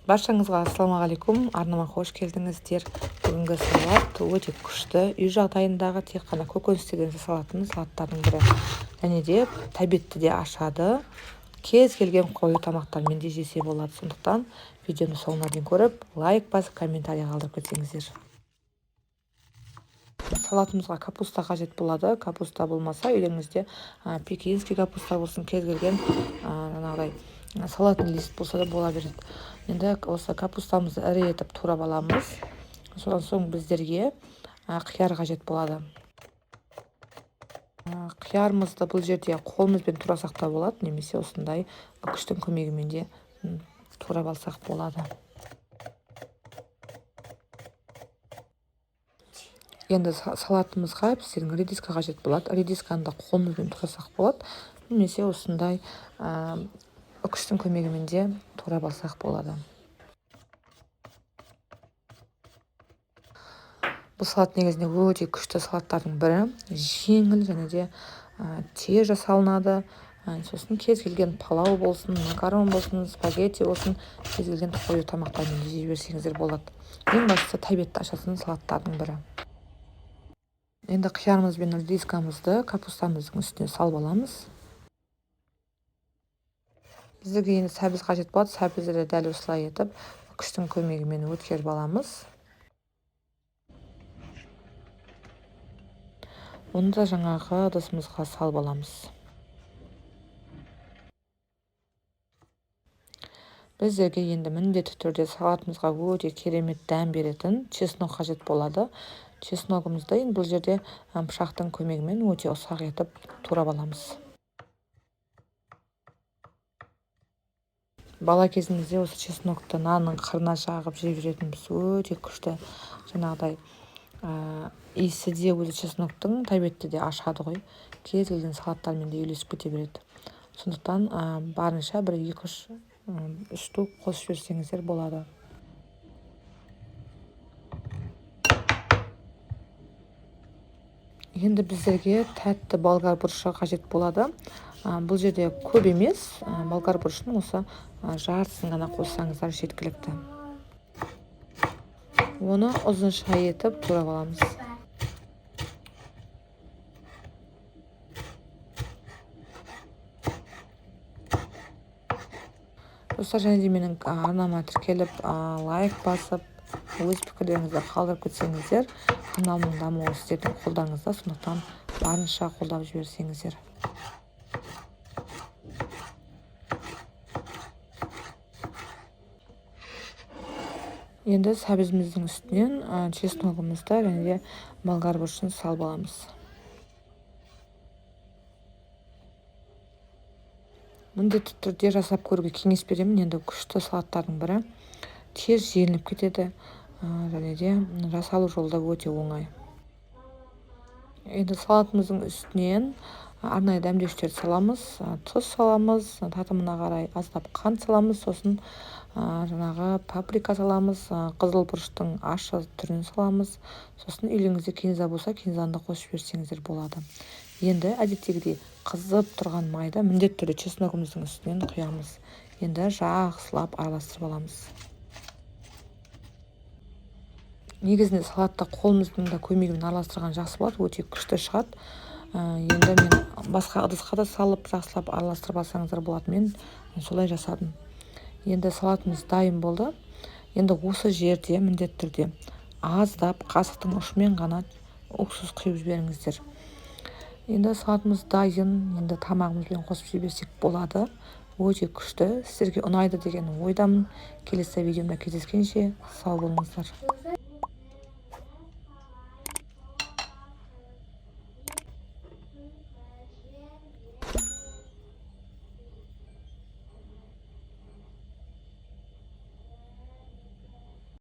Баршаңызға ассалаумағалейкум, арнама қош келдіңіздер. Бүгінгі салат өте күшті, үй жағдайындағы тек қана көкөністерден жасалатын салаттардың бірі. Және де тәбетті де ашады. Кез келген қою тамақтармен де жесе болады. Сондықтан видеоны соңына дейін көріп, лайк басып, комментарий қалдырып кетсеңіздер. Салатымызға капуста қажет болады. Капуста болмаса, үйлеріңізде пекинский капуста болсын, кез келген жаңағыдай салатын лист болса да бола береді. Енді осы капустамызды ірі етіп турап аламыз. Содан соң біздерге қияр қажет болады. Қиярымызды бұл жерде қолымызбен турасақ та болады, немесе осындай үкіштің көмегімен де турап алсақ болады. Енді салатымызға біздердің редиска қажет болады. Редисканы да қолымызбен турасақ болады, немесе осындай үкіштің көмегімен де турап алсақ болады. Бұл салат негізінде өте күшті салаттардың бірі. Жеңіл және де тез жасалынады. Сосын кез келген палау болсын, макарон болсын, спагетти болсын, кез келген қою тамақтармен жей берсеңіздер болады. Ең бастысы тәбетті ашатын салаттардың бірі. Енді қиярымыз бен редискамызды капустамыздың үстіне салып аламыз. Біздерге енді сәбіз қажет болады. Сәбізді дәл осылай етіп үкіштің көмегімен өткеріп аламыз. Оны да жаңағы ыдысымызға салып аламыз. Біздерге енді міндетті түрде салатымызға өте керемет дәм беретін чеснок қажет болады. Чесногымызды енді бұл жерде пышақтың көмегімен өте ұсақ етіп турап аламыз. Бала кезімізде осы чеснокты нанның қырына жағып жеп жүретінбіз. Өте күшті жаңағыдай иісі де өзі чесноктың тәбетті де ашады ғой. Кез келген салаттармен де үйлесіп кете береді. Сондықтан барынша бір 2-3 штук қосып жіберсеңіздер болады. Енді біздерге тәтті болгар бұрышы қажет болады. Бұл жерде көп емес, болгар бұрышының осы жартысын ғана қоссаңыздар жеткілікті. Оны ұзынша етіп турап аламыз. Достар, және де менің арнама тіркеліп, лайк басып, өз пікірлеріңізді қалдырып кетсеңіздер, каналымның дамуы сіздердің қолдаңызда, сондықтан барынша қолдап жіберсеңіздер. Енді сәбізіміздің үстінен чесногымызды және де болгар бұрышын салып аламыз. Міндетті түрде жасап көруге кеңес беремін. Енді күшті салаттардың бірі, тез желініп кетеді, және де жасалу жолы да өте оңай. Енді салатымыздың үстінен арнайы дәмдеуіштерді саламыз, тұз саламыз, татымына қарай аздап қант саламыз, сосын жаңағы паприка саламыз, қызыл бұрыштың ащы түрін саламыз, сосын үйлеріңізде кинза болса, кинзаны қосып жіберсеңіздер болады. Енді әдеттегідей қызып тұрған майды міндетті түрде чесногымыздың үстінен құямыз. Енді жақсылап араластырып аламыз. Негізінде салатта қолымыздың да көмегімен араластырған жақсы болады, өте күшті шығады. Енді мен басқа ыдысқа да салып жақсылап араластырып алсаңыздар болады. Мен солай жасадым. Енді салатымыз дайын болды. Енді осы жерде міндетті түрде аздап қасықтың ұшымен ғана уксус құйып жіберіңіздер. Енді салатымыз дайын, енді тамағымызбен қосып жіберсек болады. Өте күшті, сіздерге ұнайды деген ойдамын. Келесі видеомда кездескенше сау болыңыздар.